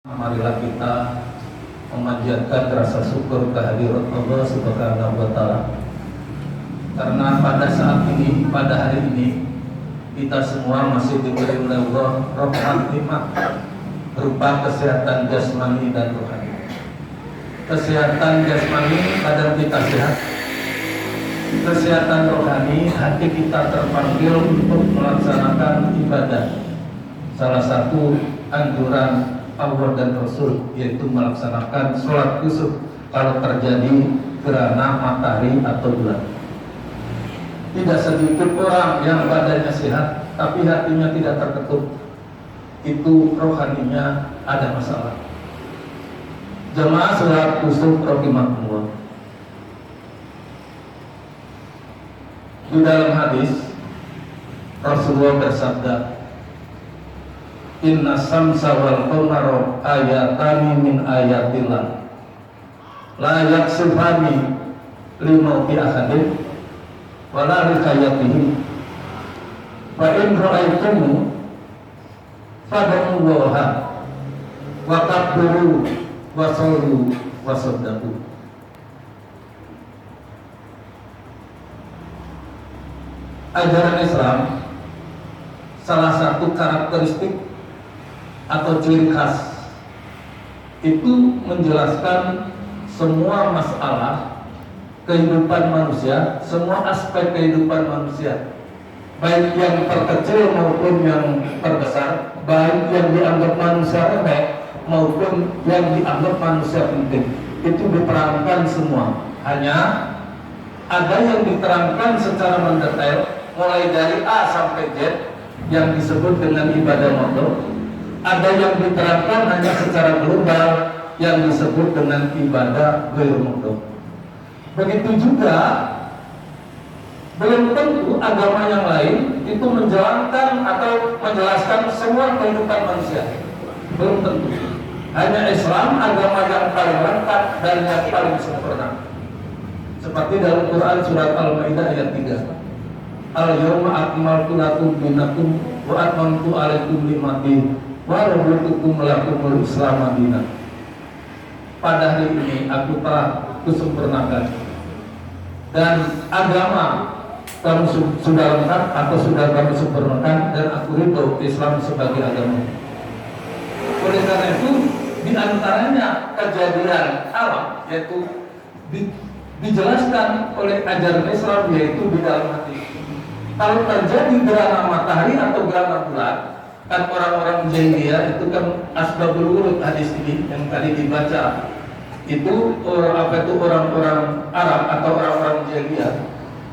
Marilah kita memanjatkan rasa syukur kehadirat Allah Subhanahu wa Ta'ala, karena pada saat ini, pada hari ini, kita semua masih diberi oleh Allah rahmat nikmat berupa kesehatan jasmani dan rohani. Kesehatan jasmani, badan kita sehat. Kesehatan rohani, hati kita terpanggil untuk melaksanakan ibadah. Salah satu anjuran Allah dan Rasul yaitu melaksanakan sholat kusuf kalau terjadi gerhana matahari atau bulan. Tidak sedikit orang yang badannya sehat tapi hatinya tidak terketuk, itu rohaninya ada masalah. Jemaah sholat kusuf rahimahumullah. Di dalam hadis Rasulullah bersabda, Inna samsa wal qamara ayatani min ayatillah la yaksifani limauti ahadin wa la rikayatihi fa in ra'aytumu fad'ullaha wa kabbiru wa sallu wa saddaqu. Ajaran Islam, salah satu karakteristik atau ciri khas itu menjelaskan semua masalah kehidupan manusia, semua aspek kehidupan manusia, baik yang terkecil maupun yang terbesar, baik yang dianggap manusia remeh maupun yang dianggap manusia penting, itu diterangkan semua. Hanya ada yang diterangkan secara mendetail, mulai dari A sampai Z yang disebut dengan ibadah modal. Ada yang diterangkan hanya secara global yang disebut dengan ibadah ghairu maqdud. Begitu juga belum tentu agama yang lain itu menjalankan atau menjelaskan semua kehidupan manusia. Belum tentu. Hanya Islam agama yang paling lengkap dan yang paling sempurna. Seperti dalam Quran surat Al-Maidah ayat 3. Al-yawma akmaltu lakum dinakum wa atmamtu alaikum ni'mati wa raditu lakumul Islam madinah. Pada hari ini aku telah kusempurnakan dan agama kamu sudah lengkap atau sudah kamu sempurnakan, dan aku ridho Islam sebagai agama. Oleh karena itu, di antaranya kejadian alam yaitu dijelaskan oleh ajaran Islam, yaitu di dalam hati. Kalau terjadi gerhana matahari atau gerhana bulan, kan orang-orang jahiliyah itu kan asbabul wurud hadis ini yang tadi dibaca itu orang-orang Arab atau orang-orang jahiliyah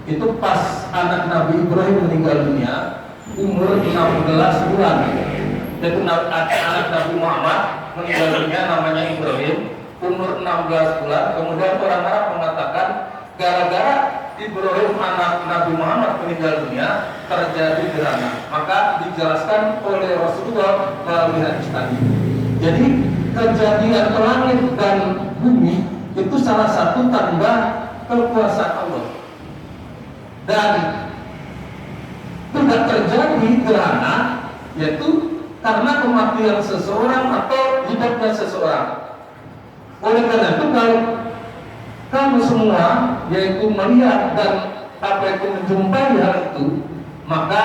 itu pas anak Nabi Ibrahim meninggal dunia umur 16 bulan. Yaitu anak Nabi Muhammad meninggal dunia namanya Ibrahim umur 16 bulan. Kemudian orang Arab mengatakan gara-gara Ibrahim anak Nabi Muhammad meninggal dunia terjadi gerhana, maka dijelaskan oleh Rasulullah melalui hadis tadi. Jadi kejadian langit dan bumi itu salah satu tanda kekuasaan Allah, dan tidak terjadi gerhana yaitu karena kematian seseorang atau hidupnya seseorang. Oleh karena itu, kalau kamu semua yaitu melihat dan menjumpai hal itu, maka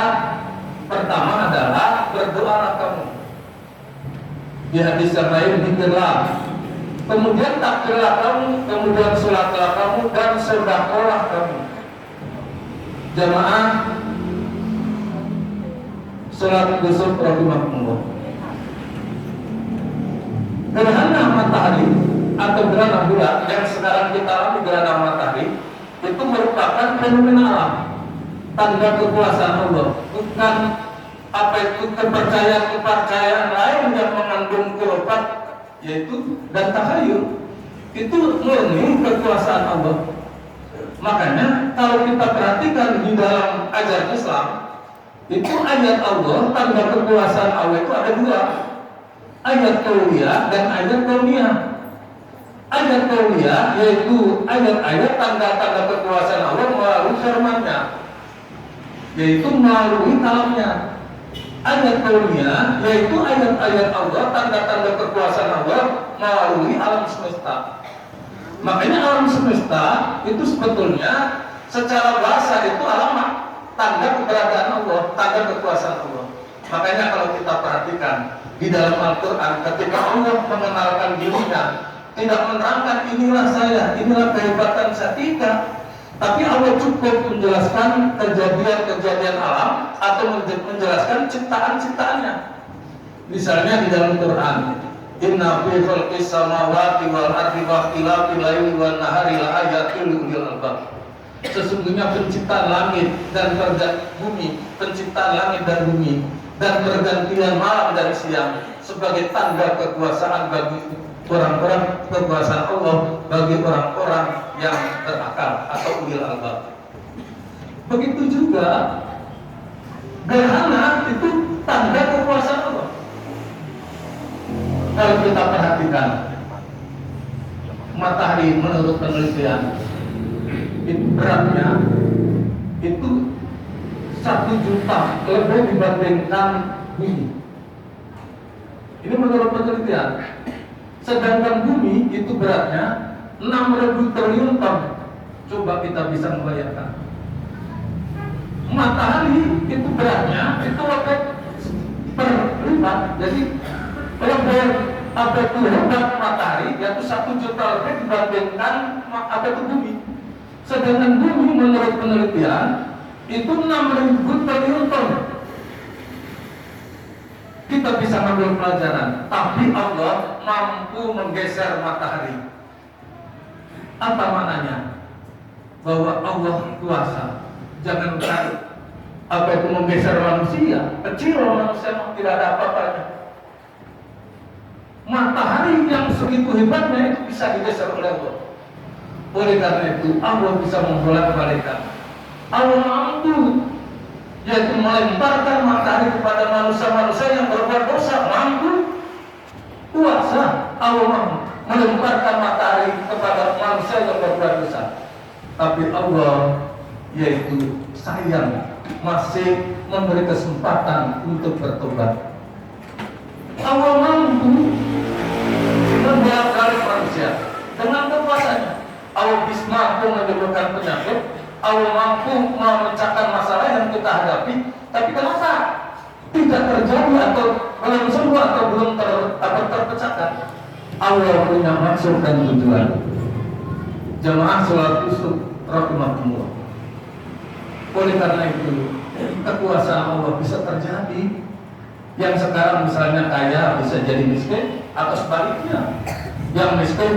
pertama adalah berdoalah kamu. Di hadis yang lain zikirlah, kemudian takbirlah kamu, kemudian sholatlah kamu, dan sedekahlah kamu. Jamaah sholat kusuf rahimahumullah. Gerhana matahari atau gerhana bulan yang sekarang kita alami, gerhana matahari, itu merupakan fenomena alam, tanda kekuasaan Allah, bukan kepercayaan lain yang mengandung khurafat yaitu dan takhayul. Itu murni kekuasaan Allah. Makanya kalau kita perhatikan di dalam ajaran Islam, itu ayat Allah, tanda kekuasaan Allah itu ada dua, ayat kauniyah dan ayat kauniyah. Ayat kauniyah yaitu ayat-ayat tanda-tanda kekuasaan Allah melalui firman-Nya, yaitu melalui kalamnya. ayat kauniyah, yaitu ayat-ayat Allah, tanda-tanda kekuasaan Allah melalui alam semesta. Makanya alam semesta itu sebetulnya secara bahasa itu alamat, tanda keberadaan Allah, tanda kekuasaan Allah. Makanya kalau kita perhatikan di dalam Al-Quran, ketika Allah mengenalkan dirinya, tidak menerangkan inilah saya, inilah kehebatan saya, tidak. Tapi Allah cukup menjelaskan kejadian-kejadian alam atau menjelaskan ciptaan-ciptaannya. Misalnya di dalam Quran, inna fi khalqis samawati wal ardi wa ikhtilafil laili wan nahari la ayatin li ulil albab. Sesungguhnya penciptaan langit dan bumi, penciptaan langit dan bumi, dan pergantian malam dan siang sebagai tanda kekuasaan bagi orang-orang, kekuasaan Allah bagi orang-orang yang berakal atau ulil albab. Begitu juga gerhana itu tanda kekuasaan Allah. Kalau kita perhatikan matahari menurut penelitian itu beratnya itu 1 juta lebih dibandingkan bumi. Ini menurut penelitian. Sedangkan bumi itu beratnya 6.000 triliun ton. Coba kita bisa membayangkan. Matahari itu beratnya itu lebih berlipat. Jadi lebih apa itu hebat matahari yaitu 1 juta lebih dibandingkan apa itu bumi. Sedangkan bumi menurut penelitian itu 6.000 triliun ton. Kita bisa mengambil pelajaran, tapi Allah mampu menggeser matahari. Apa maknanya? Bahwa Allah kuasa. Jangan tarik. Apa itu menggeser manusia? Kecil manusia tidak ada apa-apanya. Matahari yang segitu hebatnya itu bisa digeser oleh Allah. Oleh karena itu Allah bisa membolak-balikkan. Allah mampu, yaitu melemparkan matahari kepada manusia-manusia yang berbuat dosa. Mampu, kuasa Allah mampu melemparkan matahari kepada manusia yang berbuat dosa. Tapi Allah yaitu sayang, masih memberi kesempatan untuk bertobat. Allah mampu membolak-balik manusia dengan kekuasaannya. Allah bisa mampu menyembuhkan penyakit. Allah mampu memecahkan masalah yang kita hadapi. Tapi kenapa tidak terjadi atau belum sembuh atau belum terpecahkan? Allah punya maksud dan tujuan. Jamaah sholat kusuk rahimahumullah. Oleh karena itu kekuasaan Allah bisa terjadi. Yang sekarang misalnya kaya bisa jadi miskin, atau sebaliknya yang miskin